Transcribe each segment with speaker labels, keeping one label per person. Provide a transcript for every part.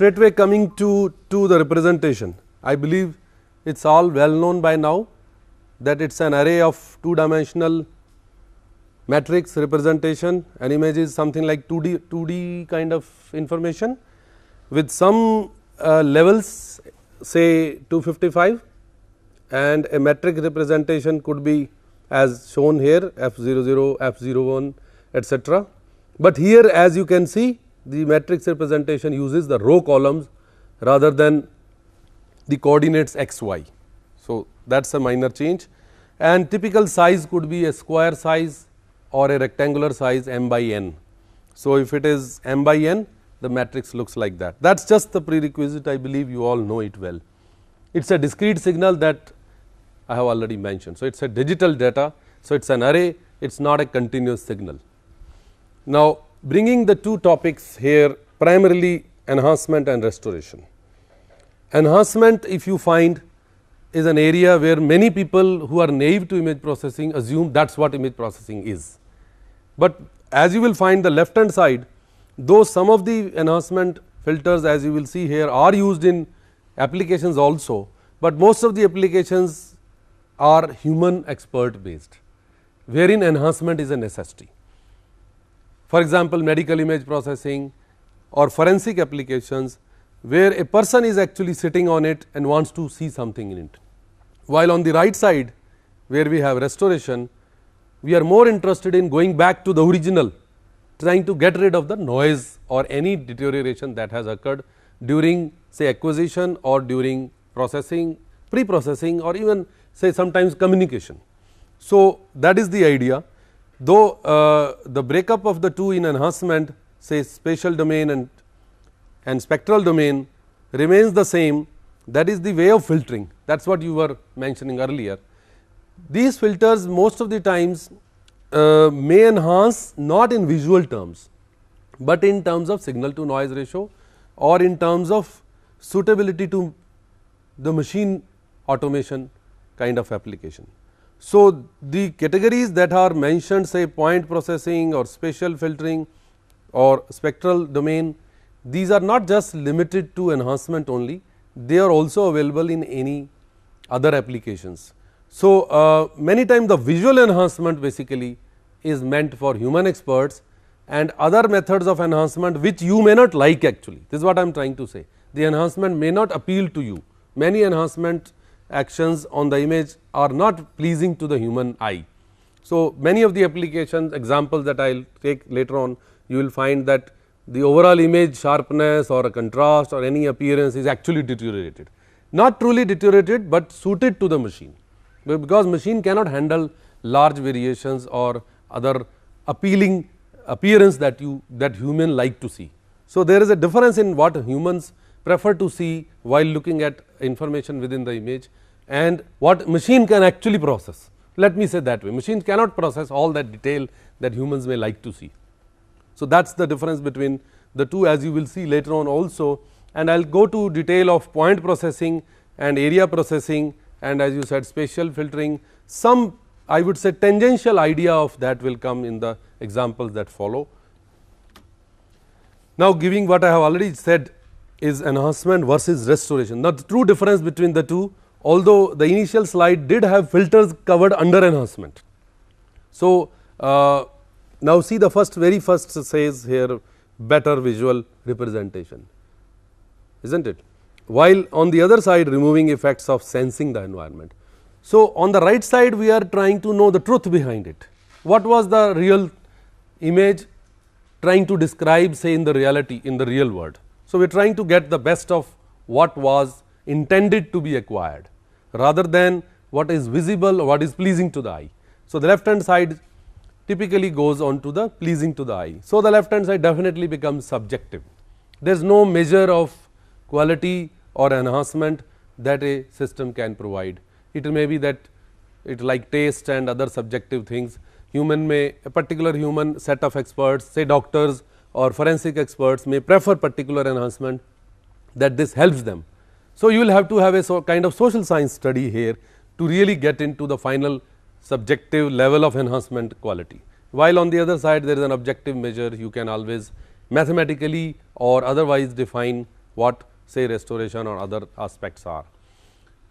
Speaker 1: straightway coming to the representation. I believe it is all well known by now that it is an array of 2-dimensional matrix representation. An image is something like 2D kind of information with some levels, say 255, and a metric representation could be as shown here F00, F01, etc. But here, as you can see, the matrix representation uses the row columns rather than the coordinates x, y. So, that is a minor change, and typical size could be a square size or a rectangular size m by n. So, if it is m by n, the matrix looks like that. That is just the prerequisite, I believe you all know it well. It is a discrete signal that I have already mentioned. So, it is a digital data. So, it is an array, it is not a continuous signal. Now, bringing the two topics here, primarily enhancement and restoration. Enhancement, if you find, is an area where many people who are naive to image processing assume that is what image processing is. But as you will find the left hand side, though some of the enhancement filters, as you will see here, are used in applications also, but most of the applications are human expert based, wherein enhancement is a necessity. For example, medical image processing or forensic applications, where a person is actually sitting on it and wants to see something in it. While on the right side, where we have restoration, we are more interested in going back to the original, trying to get rid of the noise or any deterioration that has occurred during, say, acquisition or during processing, pre-processing, or even say sometimes communication. So, that is the idea. Though the breakup of the two in enhancement, say spatial domain and spectral domain, remains the same, that is the way of filtering, that is what you were mentioning earlier. These filters most of the times may enhance not in visual terms, but in terms of signal to noise ratio or in terms of suitability to the machine automation kind of application. So, the categories that are mentioned, say point processing or spatial filtering or spectral domain, these are not just limited to enhancement only, they are also available in any other applications. So, many times the visual enhancement basically is meant for human experts, and other methods of enhancement which you may not like actually, this is what I am trying to say. The enhancement may not appeal to you, many enhancement actions on the image are not pleasing to the human eye. So, many of the applications examples that I will take later on, you will find that the overall image sharpness or a contrast or any appearance is actually deteriorated, not truly deteriorated, but suited to the machine, because machine cannot handle large variations or other appealing appearance that human like to see. So, there is a difference in what humans prefer to see while looking at information within the image and what machine can actually process. Let me say that way, machine cannot process all that detail that humans may like to see. So, that is the difference between the two, as you will see later on also, and I will go to detail of point processing and area processing, and as you said spatial filtering, some I would say tangential idea of that will come in the examples that follow. Now, giving what I have already said is enhancement versus restoration. Now, the true difference between the two, although the initial slide did have filters covered under enhancement. So, now see the very first says here better visual representation, is not it, while on the other side removing effects of sensing the environment. So, on the right side we are trying to know the truth behind it, what was the real image trying to describe, say in the reality, in the real world. So, we are trying to get the best of what was intended to be acquired rather than what is visible or what is pleasing to the eye. So, the left hand side typically goes on to the pleasing to the eye. So, the left hand side definitely becomes subjective, there is no measure of quality or enhancement that a system can provide. It may be that it like taste and other subjective things, human may, a particular human set of experts, say doctors or forensic experts may prefer particular enhancement that this helps them. So, you will have to have a kind of social science study here to really get into the final subjective level of enhancement quality, while on the other side there is an objective measure, you can always mathematically or otherwise define what say restoration or other aspects are.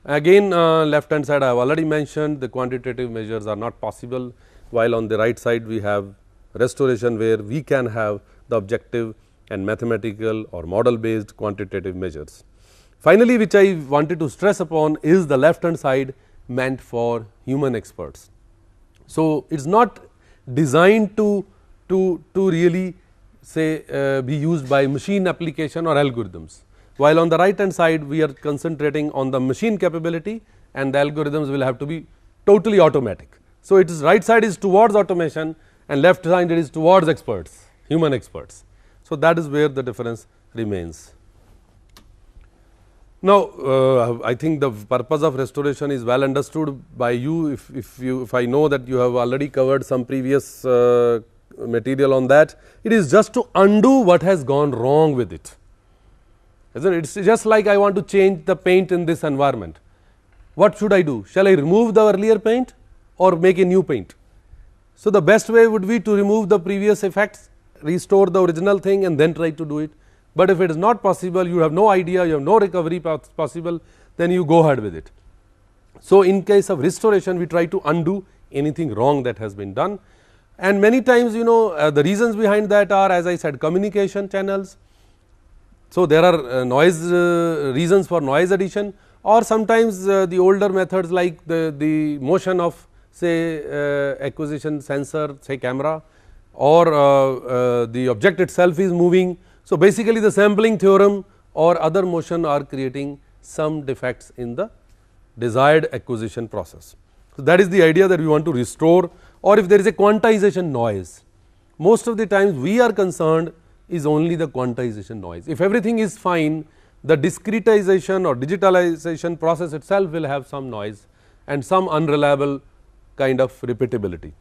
Speaker 1: Again, left hand side I have already mentioned the quantitative measures are not possible, while on the right side we have restoration where we can have the objective and mathematical or model based quantitative measures. Finally, which I wanted to stress upon is the left hand side meant for human experts. So, it is not designed to really say be used by machine application or algorithms, while on the right hand side we are concentrating on the machine capability and the algorithms will have to be totally automatic. So, it is right side is towards automation and left side is towards experts, human experts. So, that is where the difference remains. Now, I think the purpose of restoration is well understood by you. If I know that you have already covered some previous material on that, it is just to undo what has gone wrong with it, isn't it? It is just like I want to change the paint in this environment. What should I do? Shall I remove the earlier paint or make a new paint? So, the best way would be to remove the previous effects, restore the original thing and then try to do it. But if it is not possible, you have no idea, you have no recovery possible, then you go ahead with it. So, in case of restoration, we try to undo anything wrong that has been done, and many times the reasons behind that are, as I said, communication channels. So, there are noise reasons for noise addition, or sometimes the older methods like the motion of say acquisition sensor, say camera, or the object itself is moving. So, basically the sampling theorem or other motion are creating some defects in the desired acquisition process. So, that is the idea that we want to restore, or if there is a quantization noise, most of the times we are concerned is only the quantization noise. If everything is fine, the discretization or digitalization process itself will have some noise and some unreliable kind of repeatability.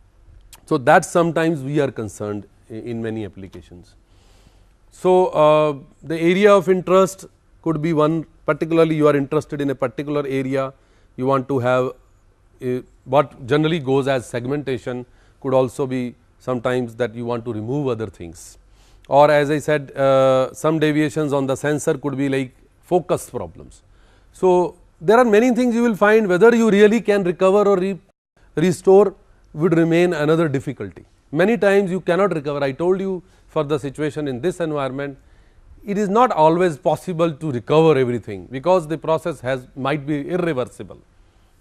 Speaker 1: So, that sometimes we are concerned in many applications. So, the area of interest could be one, particularly you are interested in a particular area, you want to have what generally goes as segmentation, could also be sometimes that you want to remove other things, or as I said some deviations on the sensor could be like focus problems. So, there are many things you will find, whether you really can recover or restore would remain another difficulty. Many times you cannot recover. I told you for the situation in this environment, it is not always possible to recover everything, because the process might be irreversible.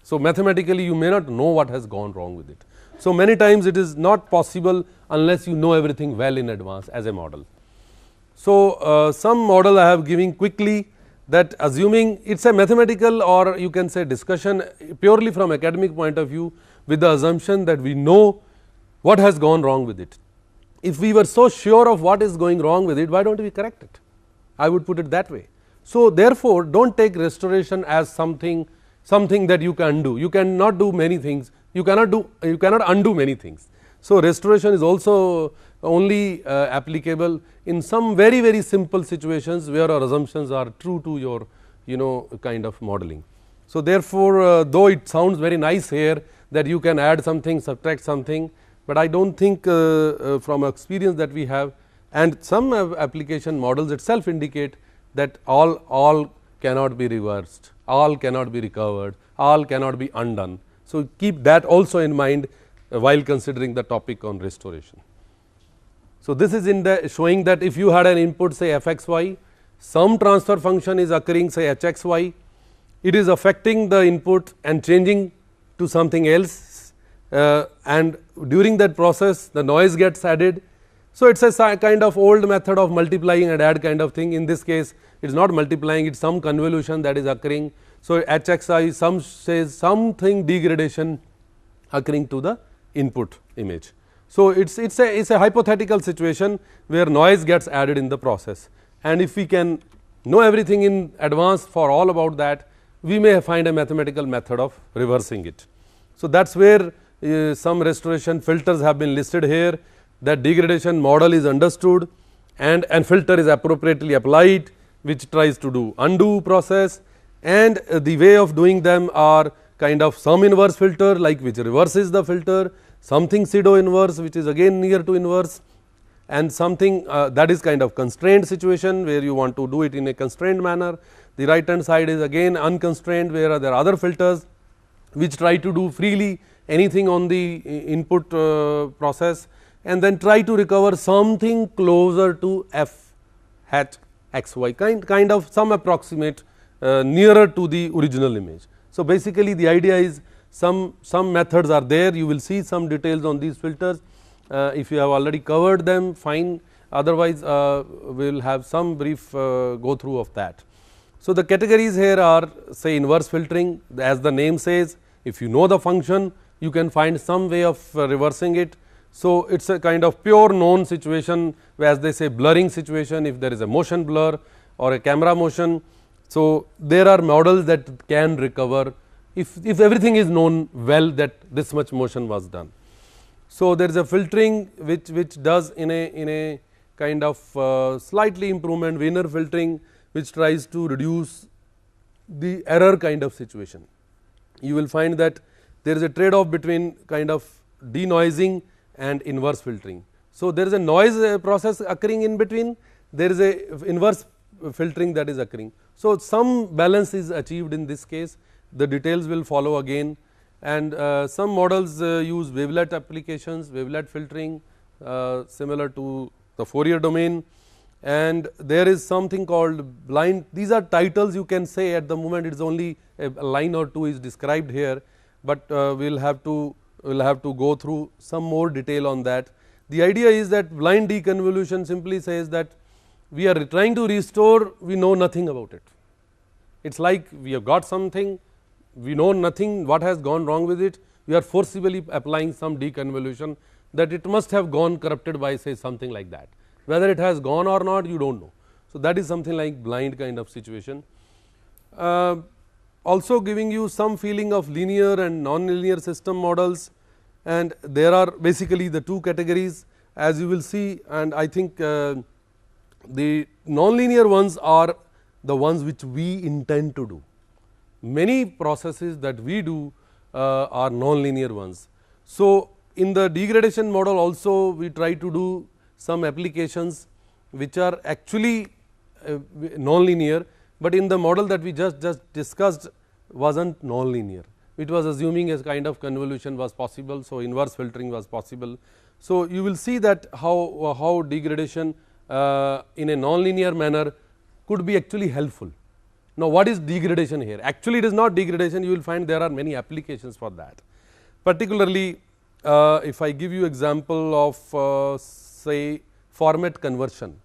Speaker 1: So, mathematically you may not know what has gone wrong with it. So, many times it is not possible unless you know everything well in advance as a model. So, some model I have given quickly, that assuming it is a mathematical or you can say discussion purely from academic point of view, with the assumption that we know what has gone wrong with it. If we were so sure of what is going wrong with it, why do not we correct it? I would put it that way. So, therefore, do not take restoration as something that you can do. You cannot do many things, you cannot undo many things. So, restoration is also only applicable in some very simple situations where our assumptions are true to your kind of modeling. So, therefore, though it sounds very nice here that you can add something, subtract something, but I do not think from experience that we have, and some application models itself indicate that all cannot be reversed, all cannot be recovered, all cannot be undone. So, keep that also in mind while considering the topic on restoration. So, this is in the showing that if you had an input say f x y, some transfer function is occurring say h x y, it is affecting the input and changing to something else, and during that process the noise gets added. So, it is a kind of old method of multiplying and add kind of thing. In this case it is not multiplying, it is some convolution that is occurring. So, h x I some says something degradation occurring to the input image. So, it is a hypothetical situation where noise gets added in the process, and if we can know everything in advance for all about that, we may find a mathematical method of reversing it. So, that is where some restoration filters have been listed here, that degradation model is understood and filter is appropriately applied, which tries to do undo process, and the way of doing them are kind of some inverse filter like which reverses the filter, something pseudo inverse which is again near to inverse, and something that is kind of constrained situation where you want to do it in a constrained manner. The right hand side is again unconstrained, where there are other filters which try to do freely anything on the input process, and then try to recover something closer to f hat x y, kind of some approximate nearer to the original image. So, basically the idea is some methods are there, you will see some details on these filters. If you have already covered them, fine, otherwise we will have some brief go through of that. So, the categories here are, say, inverse filtering. As the name says, if you know the function, you can find some way of reversing it. So, it is a kind of pure known situation, as they say blurring situation, if there is a motion blur or a camera motion. So, there are models that can recover if everything is known well that this much motion was done. So, there is a filtering which does in a kind of slightly improvement, Wiener filtering, which tries to reduce the error kind of situation. You will find that there is a trade off between kind of denoising and inverse filtering. So, there is a noise process occurring in between, there is a inverse filtering that is occurring. So, some balance is achieved in this case, the details will follow again, and some models use wavelet applications, wavelet filtering similar to the Fourier domain, and there is something called blind. These are titles you can say at the moment, it is only a line or two is described here, but we will have to go through some more detail on that. The idea is that blind deconvolution simply says that we are trying to restore, we know nothing about it. It is like we have got something, we know nothing what has gone wrong with it, we are forcibly applying some deconvolution that it must have gone corrupted by, say, something like that. Whether it has gone or not, you do not know. So, that is something like blind kind of situation. Also giving you some feeling of linear and non-linear system models, and there are basically the two categories, as you will see, and I think the non-linear ones are the ones which we intend to do. Many processes that we do are non-linear ones. So, in the degradation model also we try to do some applications which are actually non-linear, but in the model that we just discussed was not non-linear. It was assuming a kind of convolution was possible. So, inverse filtering was possible. So, you will see that how degradation in a non-linear manner could be actually helpful. Now, what is degradation here? Actually, it is not degradation, you will find there are many applications for that. Particularly, if I give you example of say format conversion.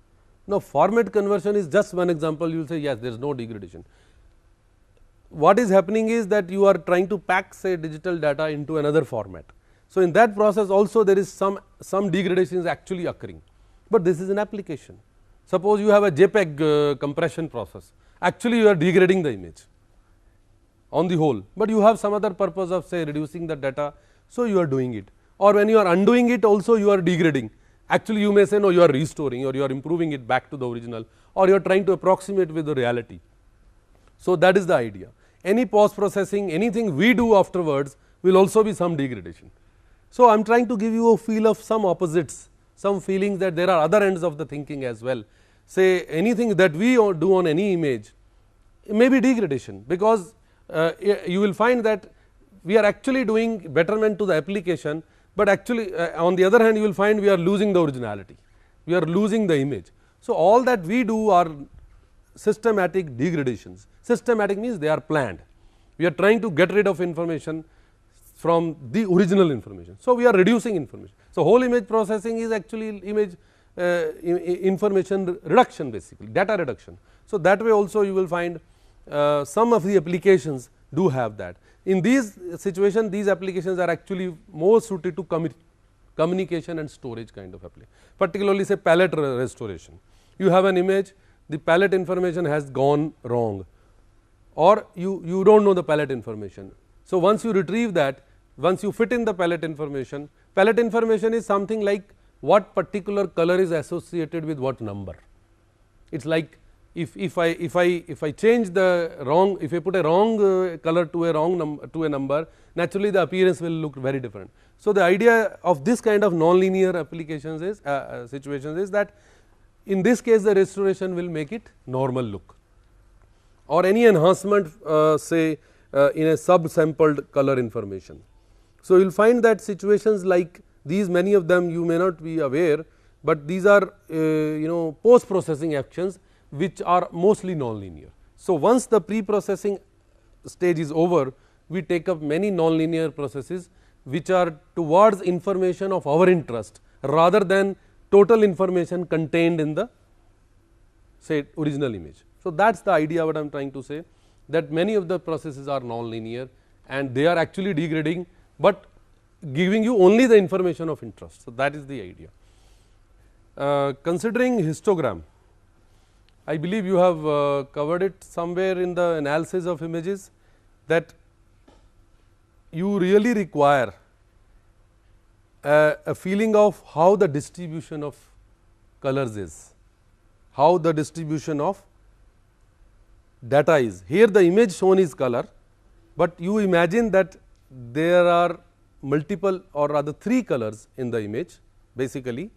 Speaker 1: Now, format conversion is just one example, you will say yes, there is no degradation. What is happening is that you are trying to pack, say, digital data into another format. So, in that process also there is some degradation is actually occurring, but this is an application. Suppose you have a JPEG compression process, actually you are degrading the image on the whole, but you have some other purpose of, say, reducing the data. So, you are doing it, or when you are undoing it also you are degrading. Actually, you may say no, you are restoring or you are improving it back to the original, or you are trying to approximate with the reality. So, that is the idea. Any post processing, anything we do afterwards will also be some degradation. So, I am trying to give you a feel of some opposites, some feelings that there are other ends of the thinking as well. Say anything that we do on any image may be degradation, because you will find that we are actually doing betterment to the application, but actually on the other hand you will find we are losing the originality, we are losing the image. So, all that we do are systematic degradations. Systematic means they are planned, we are trying to get rid of information from the original information. So, we are reducing information. So, whole image processing is actually image information reduction, basically data reduction. So, that way also you will find some of the applications do have that. In these situations, these applications are actually more suited to communication and storage kind of application, particularly say palette restoration. You have an image, the palette information has gone wrong, or you do not know the palette information. So, once you retrieve that, once you fit in the palette information is something like what particular color is associated with what number. It is like if I change the wrong, if I put a wrong color to a wrong to a number, naturally the appearance will look very different. So, the idea of this kind of nonlinear applications is situations is that in this case the restoration will make it normal look, or any enhancement say in a subsampled color information. So, you will find that situations like these, many of them you may not be aware, but these are post processing actions which are mostly nonlinear. So, once the pre-processing stage is over, we take up many nonlinear processes which are towards information of our interest rather than total information contained in the say original image. So, that is the idea what I am trying to say, that many of the processes are nonlinear and they are actually degrading, but giving you only the information of interest. So, that is the idea. Considering histogram, I believe you have covered it somewhere in the analysis of images, that you really require a feeling of how the distribution of colors is, how the distribution of data is. Here the image shown is color, but you imagine that there are multiple or rather 3 colors in the image basically,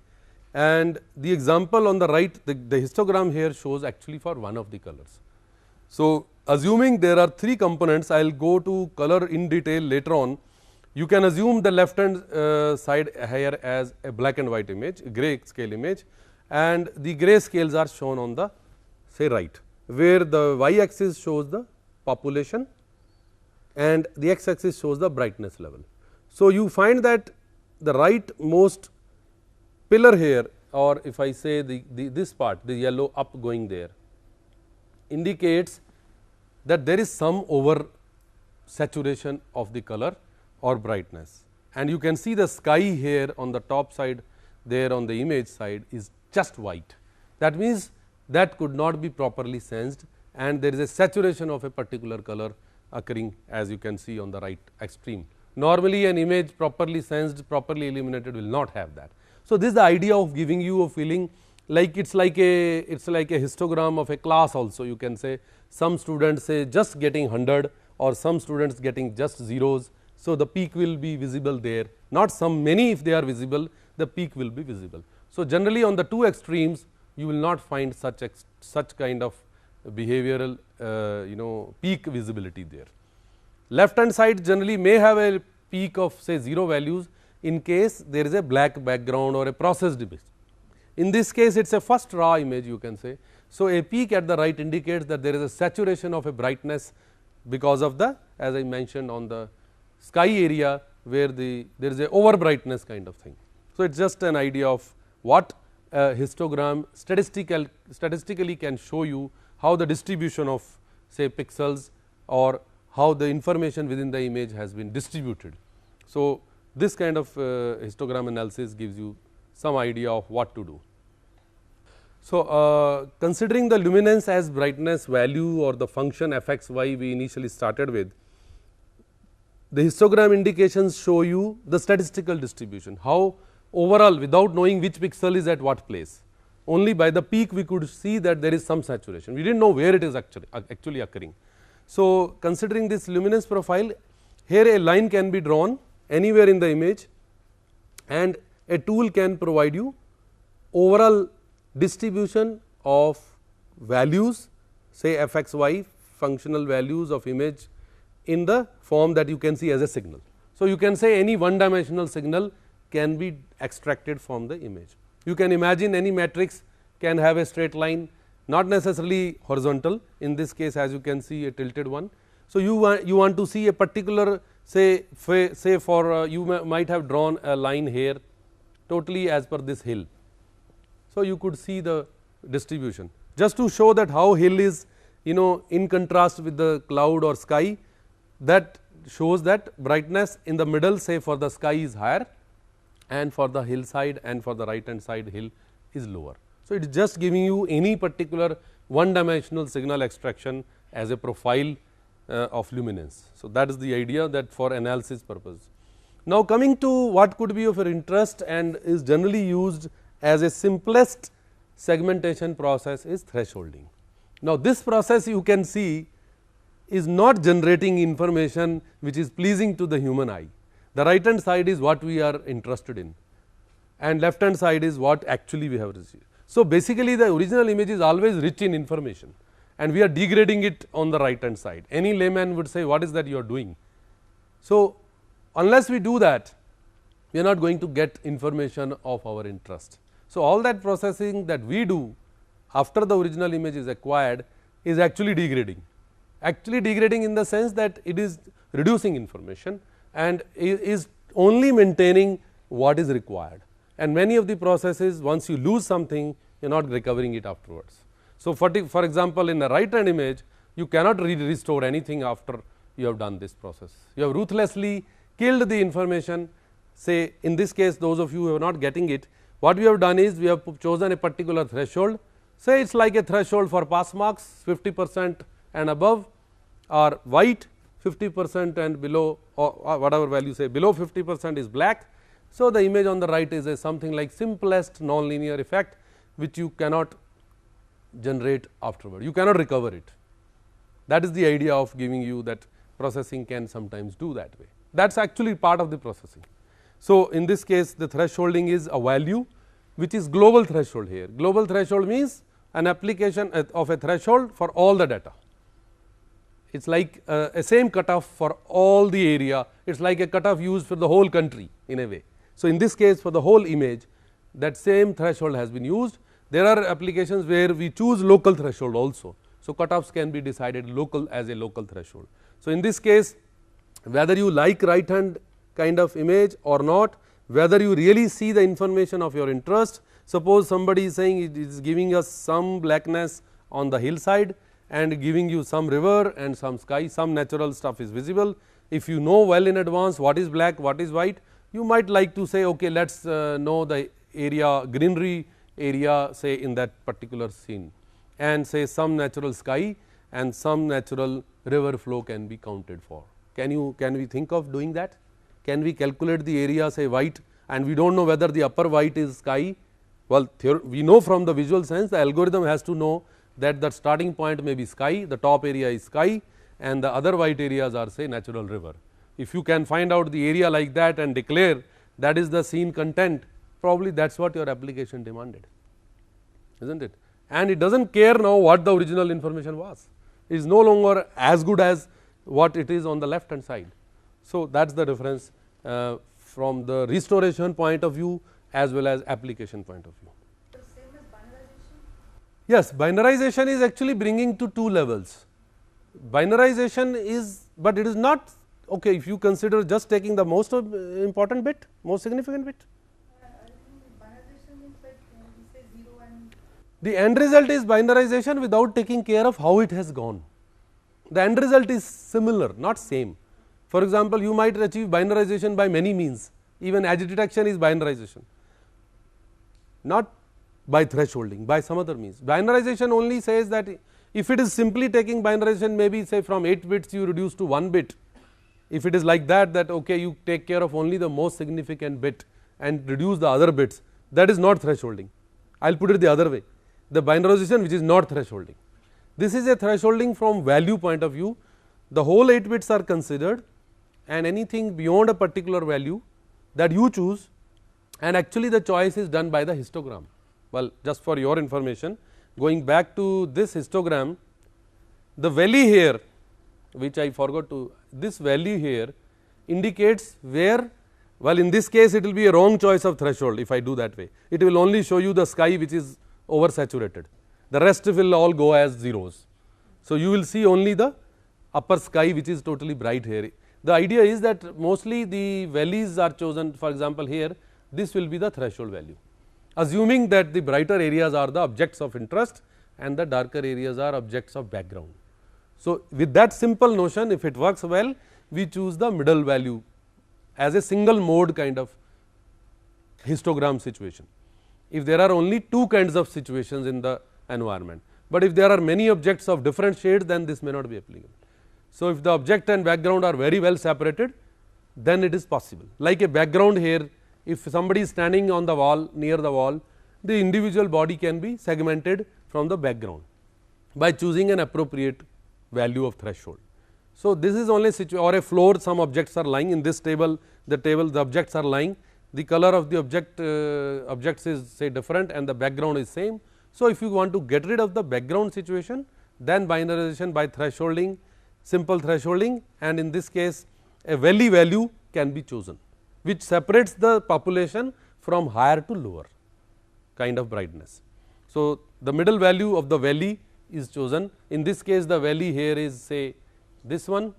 Speaker 1: and the example on the right, the histogram here shows actually for one of the colors. So, assuming there are 3 components, I will go to color in detail later on. You can assume the left hand side here as a black and white image, gray scale image, and the gray scales are shown on the say right, where the y axis shows the population and the x axis shows the brightness level. So, you find that the right most pillar here, or if I say this part, the yellow up going there, indicates that there is some over saturation of the color or brightness, and you can see the sky here on the top side there on the image side is just white. That means, that could not be properly sensed, and there is a saturation of a particular color occurring, as you can see on the right extreme. Normally an image properly sensed, properly illuminated will not have that. So, this is the idea of giving you a feeling like it is like a histogram of a class also, you can say. Some students say just getting 100 or some students getting just zeros. So, the peak will be visible there, not some many, if they are visible, the peak will be visible. So, generally on the 2 extremes you will not find such kind of behavioral peak visibility there. Left hand side generally may have a peak of say 0 values in case there is a black background or a processed image. In this case it is a first raw image, you can say. So, a peak at the right indicates that there is a saturation of a brightness because of the, as I mentioned, on the sky area where there is a over brightness kind of thing. So, it is just an idea of what a histogram statistically can show you, how the distribution of say pixels or how the information within the image has been distributed. So, this kind of histogram analysis gives you some idea of what to do. So, considering the luminance as brightness value or the function fxy we initially started with, the histogram indications show you the statistical distribution, how overall without knowing which pixel is at what place, only by the peak we could see that there is some saturation, we did not know where it is actually occurring. So, considering this luminance profile, here a line can be drawn anywhere in the image and a tool can provide you overall distribution of values, say fxy, functional values of image in the form that you can see as a signal. So, you can say any one dimensional signal can be extracted from the image. You can imagine any matrix can have a straight line, not necessarily horizontal, in this case as you can see a tilted one. So, you want to see a particular say for you might have drawn a line here totally as per this hill. So, you could see the distribution just to show that how hill is in contrast with the cloud or sky, that shows that brightness in the middle say for the sky is higher and for the hillside and for the right hand side hill is lower. So, it is just giving you any particular one dimensional signal extraction as a profile of luminance. So, that is the idea that for analysis purpose. Now, coming to what could be of your interest and is generally used as a simplest segmentation process is thresholding. Now, this process you can see is not generating information which is pleasing to the human eye. The right hand side is what we are interested in and left hand side is what actually we have received. So, basically the original image is always rich in information and we are degrading it on the right hand side. Any layman would say what is that you are doing. So, unless we do that, we are not going to get information of our interest. So, all that processing that we do after the original image is acquired is actually degrading in the sense that it is reducing information and is only maintaining what is required. And many of the processes, once you lose something, you are not recovering it afterwards. So, for example, in a right hand image you cannot restore anything after you have done this process. You have ruthlessly killed the information. Say in this case, those of you who are not getting it, what we have done is we have chosen a particular threshold. Say it is like a threshold for pass marks 50% and above, or white 50% and below, or whatever value, say below 50% is black. So, the image on the right is a something like simplest nonlinear effect which you cannot generate afterward, you cannot recover it. That is the idea of giving you that processing can sometimes do that way. That is actually part of the processing. So, in this case the thresholding is a value which is global threshold here. Global threshold means an application of a threshold for all the data. It is like a same cutoff for all the area, it is like a cutoff used for the whole country in a way. So, in this case for the whole image that same threshold has been used. There are applications where we choose local threshold also. So, cutoffs can be decided local as a local threshold. So, in this case whether you like right hand kind of image or not, whether you really see the information of your interest. Suppose somebody is saying it is giving us some blackness on the hillside and giving you some river and some sky, some natural stuff is visible. If you know well in advance what is black, what is white, you might like to say okay, let us know the area, greenery area say in that particular scene, and say some natural sky and some natural river flow can be counted for. Can we think of doing that? Can we calculate the area say white and we do not know whether the upper white is sky? Well, we know from the visual sense the algorithm has to know that the starting point may be sky, the top area is sky and the other white areas are say natural river. If you can find out the area like that and declare that is the scene content, probably that is what your application demanded, is not it? And it does not care now what the original information was, it is no longer as good as what it is on the left hand side. So, that is the difference from the restoration point of view as well as application point of view.
Speaker 2: So, same as binarization?
Speaker 1: Yes, binarization is actually bringing to two levels. Binarization is, but it is not okay if you consider just taking the most important bit, most significant bit.
Speaker 2: I think binarization means like we say 0 and
Speaker 1: the end result is binarization without taking care of how it has gone. The end result is similar, not same. For example, you might achieve binarization by many means, even edge detection is binarization, not by thresholding, by some other means. Binarization only says that if it is simply taking binarization, maybe say from 8 bits you reduce to 1 bit. If it is like that, that okay, you take care of only the most significant bit and reduce the other bits, that is not thresholding. I will put it the other way, the binarization which is not thresholding. This is a thresholding from value point of view, the whole 8 bits are considered and anything beyond a particular value that you choose, and actually the choice is done by the histogram. Well, just for your information, going back to this histogram, the valley here which I forgot to, this value here indicates where, well in this case it will be a wrong choice of threshold if I do that way. It will only show you the sky which is oversaturated, the rest will all go as zeros. So, you will see only the upper sky which is totally bright here. The idea is that mostly the valleys are chosen, for example, here this will be the threshold value, assuming that the brighter areas are the objects of interest and the darker areas are objects of background. So, with that simple notion, if it works well, we choose the middle value as a single mode kind of histogram situation. If there are only two kinds of situations in the environment, but if there are many objects of different shades, then this may not be applicable. So, if the object and background are very well separated, then it is possible. Like a background here, if somebody is standing on the wall, near the wall, the individual body can be segmented from the background. by choosing an appropriate value of threshold. So, this is only or a floor, some objects are lying in this table, the objects are lying, the color of the objects is say different and the background is same. So, if you want to get rid of the background situation, then binarization by thresholding, simple thresholding, and in this case a valley value can be chosen, which separates the population from higher to lower kind of brightness. So, the middle value of the valley is chosen. In this case, the valley here is say this one,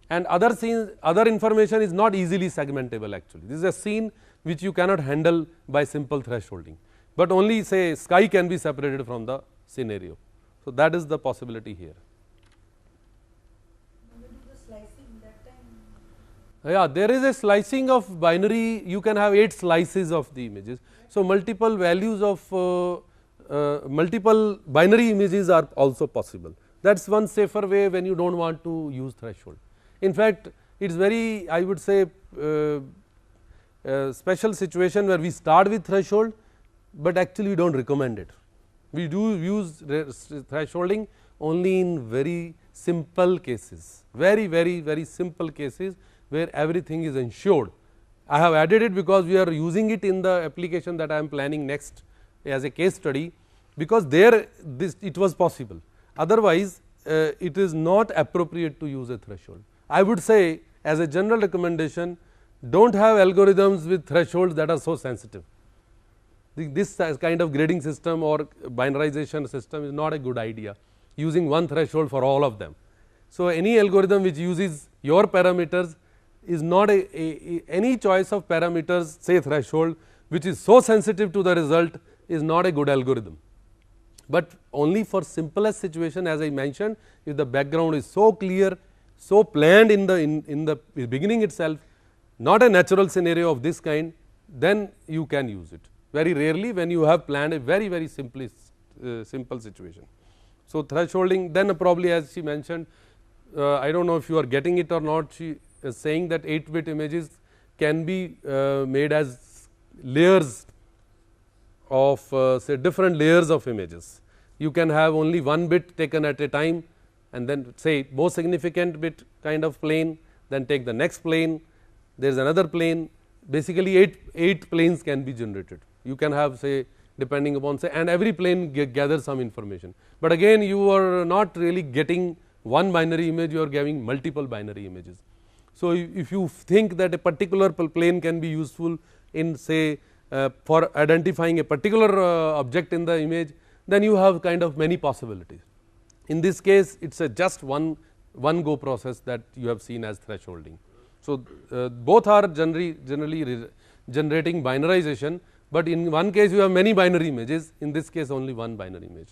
Speaker 1: and other scenes, other information is not easily segmentable actually. This is a scene which you cannot handle by simple thresholding, but only say sky can be separated from the scenario. So, that is the possibility here.
Speaker 2: When you do the slicing that time,
Speaker 1: Yeah, there is a slicing of binary, you can have 8 slices of the images. So, multiple values of multiple binary images are also possible. That is one safer way when you do not want to use threshold. In fact, it is very, I would say, special situation where we start with threshold, but actually we do not recommend it. We do use thresholding only in very simple cases, very simple cases where everything is ensured. I have added it because we are using it in the application that I am planning next as a case study, because there this it was possible. Otherwise, it is not appropriate to use a threshold. I would say as a general recommendation, do not have algorithms with thresholds that are so sensitive. This kind of grading system or binarization system is not a good idea, using one threshold for all of them. So, any algorithm which uses your parameters is not any choice of parameters, say threshold, which is so sensitive to the result, is not a good algorithm. But only for simplest situation, as I mentioned, if the background is so clear, so planned in the beginning itself, not a natural scenario of this kind, then you can use it. Very rarely when you have planned a very simple situation. So, thresholding, then probably as she mentioned, I do not know if you are getting it or not, she is saying that 8-bit images can be made as layers of say different layers of images. You can have only one bit taken at a time, and then say most significant bit kind of plane, then take the next plane, there is another plane, basically 8 planes can be generated. You can have say depending upon say, and every plane gathers some information, but again you are not really getting one binary image, you are giving multiple binary images. So, if you think that a particular plane can be useful in say for identifying a particular object in the image, then you have kind of many possibilities. In this case, it is a just one go process that you have seen as thresholding. So, both are generally generating binarization, but in one case you have many binary images, in this case only one binary image.